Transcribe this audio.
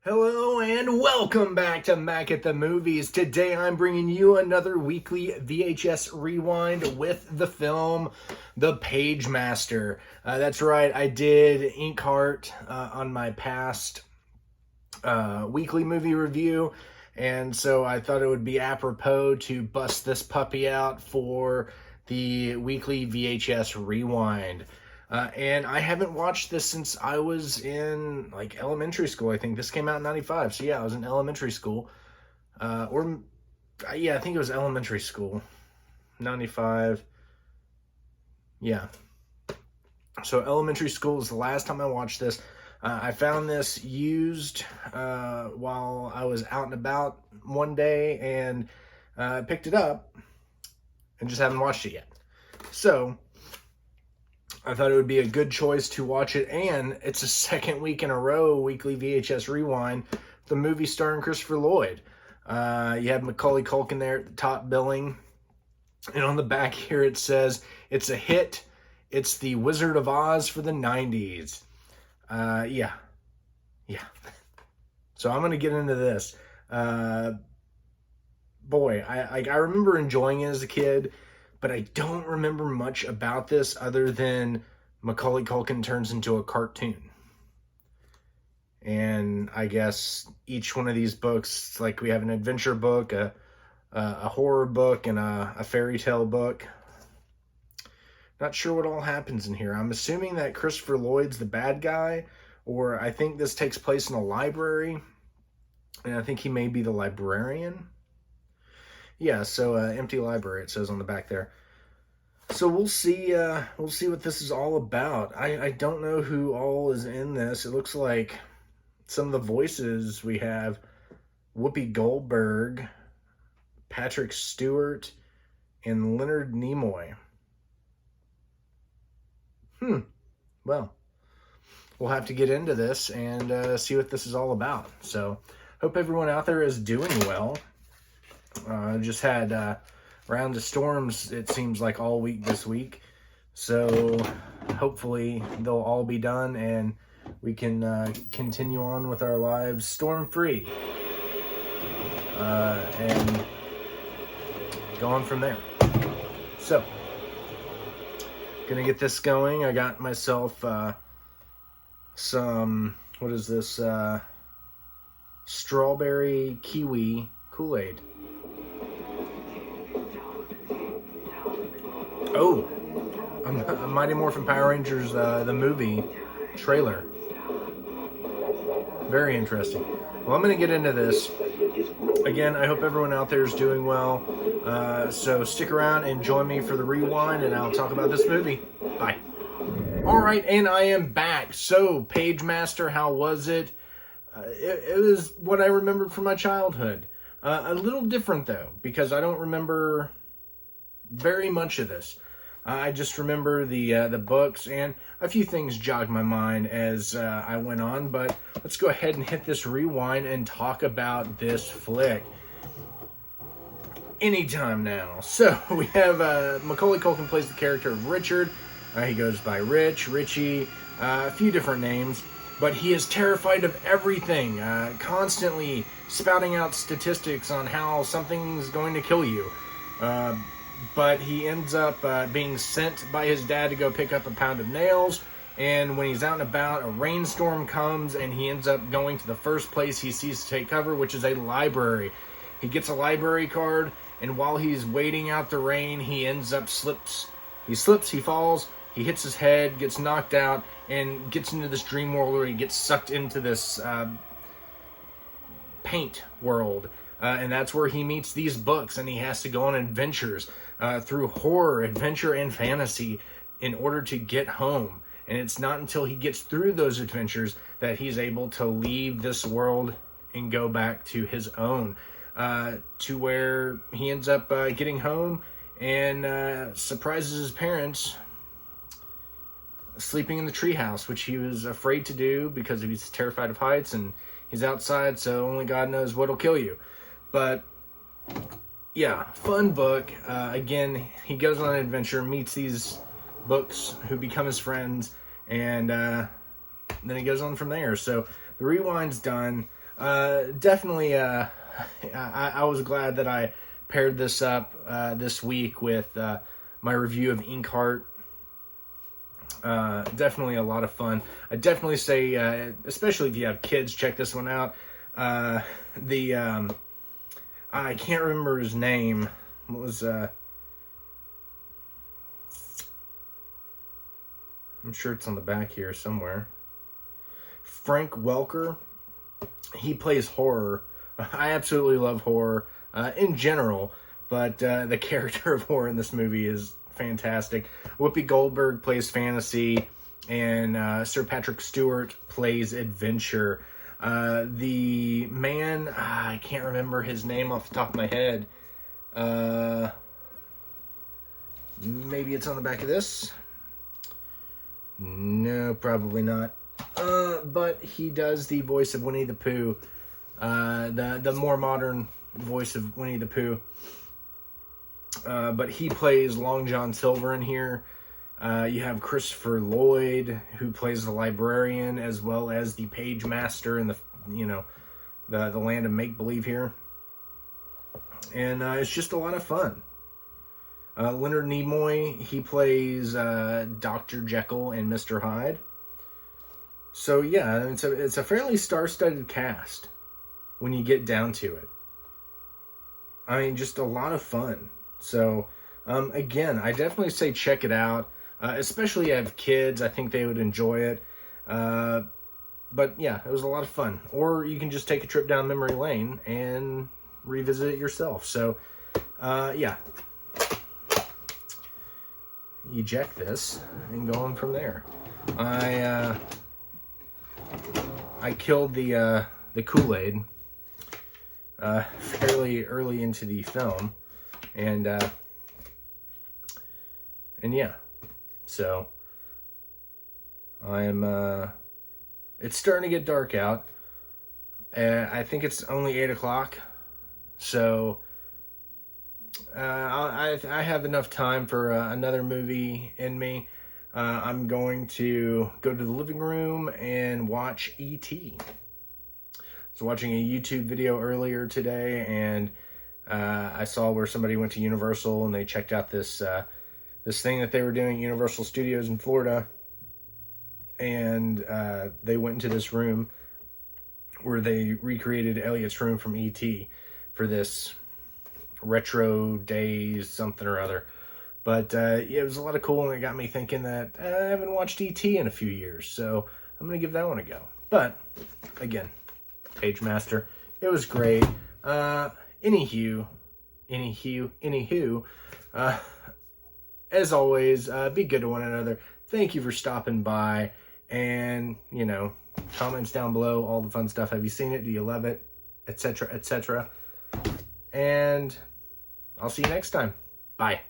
Hello and welcome back to Mac at the Movies. Today I'm bringing you another weekly VHS rewind with the film The Pagemaster. That's right, I did Inkheart on my past weekly movie review, and so I thought it would be apropos to bust this puppy out for the weekly VHS rewind. And I haven't watched this since I was in like elementary school. I think this came out in '95. So yeah, I was in elementary school. I think it was elementary school. '95. Yeah. So elementary school is the last time I watched this. I found this used while I was out and about one day and picked it up and just haven't watched it yet. So I thought it would be a good choice to watch it, and it's a second week in a row weekly VHS rewind. The movie starring Christopher Lloyd. You have Macaulay Culkin there at the top billing, and on the back here it says it's a hit. It's the Wizard of Oz for the '90s. Yeah. So I'm gonna get into this. Boy, I remember enjoying it as a kid, but I don't remember much about this other than Macaulay Culkin turns into a cartoon. And I guess each one of these books, like we have an adventure book, a horror book, and a fairy tale book. Not sure what all happens in here. I'm assuming that Christopher Lloyd's the bad guy, or I think this takes place in a library, and I think he may be the librarian. Yeah, so empty library, it says on the back there. So we'll see what this is all about. I don't know who all is in this. It looks like some of the voices we have: Whoopi Goldberg, Patrick Stewart, and Leonard Nimoy. Well, we'll have to get into this and see what this is all about. So hope everyone out there is doing well. Just had round of storms, it seems like, all week this week. So hopefully they'll all be done and we can continue on with our lives storm-free. And go on from there. So, gonna get this going. I got myself some, what is this? Strawberry kiwi Kool-Aid. Oh, a Mighty Morphin Power Rangers, the movie trailer. Very interesting. Well, I'm going to get into this. Again, I hope everyone out there is doing well. So stick around and join me for the rewind, and I'll talk about this movie. Bye. All right, and I am back. So, Pagemaster, how was it? It was what I remembered from my childhood. A little different, though, because I don't remember very much of this. I just remember the books, and a few things jogged my mind as I went on, but let's go ahead and hit this rewind and talk about this flick. Anytime now. So we have Macaulay Culkin plays the character of Richard. He goes by Rich, Richie, a few different names, but he is terrified of everything, constantly spouting out statistics on how something's going to kill you. But he ends up being sent by his dad to go pick up a pound of nails, and when he's out and about, a rainstorm comes, and he ends up going to the first place he sees to take cover, which is a library. He gets a library card, and while he's waiting out the rain, he ends up he falls, he hits his head, gets knocked out, and gets into this dream world where he gets sucked into this paint world. And that's where he meets these books, and he has to go on adventures through horror, adventure, and fantasy in order to get home. And it's not until he gets through those adventures that he's able to leave this world and go back to his own, to where he ends up getting home and surprises his parents sleeping in the treehouse, which he was afraid to do because he's terrified of heights, and he's outside, so only God knows what'll kill you. But yeah, fun book. Again, he goes on an adventure, meets these books who become his friends, and then he goes on from there. So the rewind's done. Definitely, I was glad that I paired this up this week with my review of Inkheart. Definitely a lot of fun. I definitely say, especially if you have kids, check this one out. I can't remember his name. What was, I'm sure it's on the back here somewhere. Frank Welker. He plays horror. I absolutely love horror in general, but the character of horror in this movie is fantastic. Whoopi Goldberg plays fantasy, and Sir Patrick Stewart plays adventure. The man, I can't remember his name off the top of my head. Maybe it's on the back of this. No, probably not. But he does the voice of Winnie the Pooh, the more modern voice of Winnie the Pooh. But he plays Long John Silver in here. You have Christopher Lloyd, who plays the librarian, as well as the Pagemaster in the land of make-believe here. And it's just a lot of fun. Leonard Nimoy, he plays Dr. Jekyll and Mr. Hyde. So yeah, it's a fairly star-studded cast when you get down to it. I mean, just a lot of fun. So again, I definitely say check it out. Especially if you have kids, I think they would enjoy it. But yeah, it was a lot of fun. Or you can just take a trip down memory lane and revisit it yourself. So yeah. Eject this and go on from there. I killed the Kool-Aid fairly early into the film, and yeah, so it's starting to get dark out. I think it's only 8 o'clock, so I have enough time for another movie in me. I'm going to go to the living room and watch E.T. I was watching a YouTube video earlier today, and I saw where somebody went to Universal and they checked out this thing that they were doing at Universal Studios in Florida. And they went into this room where they recreated Elliot's room from E.T. for this retro days something or other. But yeah, it was a lot of cool, and it got me thinking that I haven't watched E.T. in a few years, so I'm going to give that one a go. But again, Pagemaster, it was great. Anywho, as always, be good to one another. Thank you for stopping by, and comments down below, all the fun stuff. Have you seen it? Do you love it? Etc. etc. And I'll see you next time. Bye.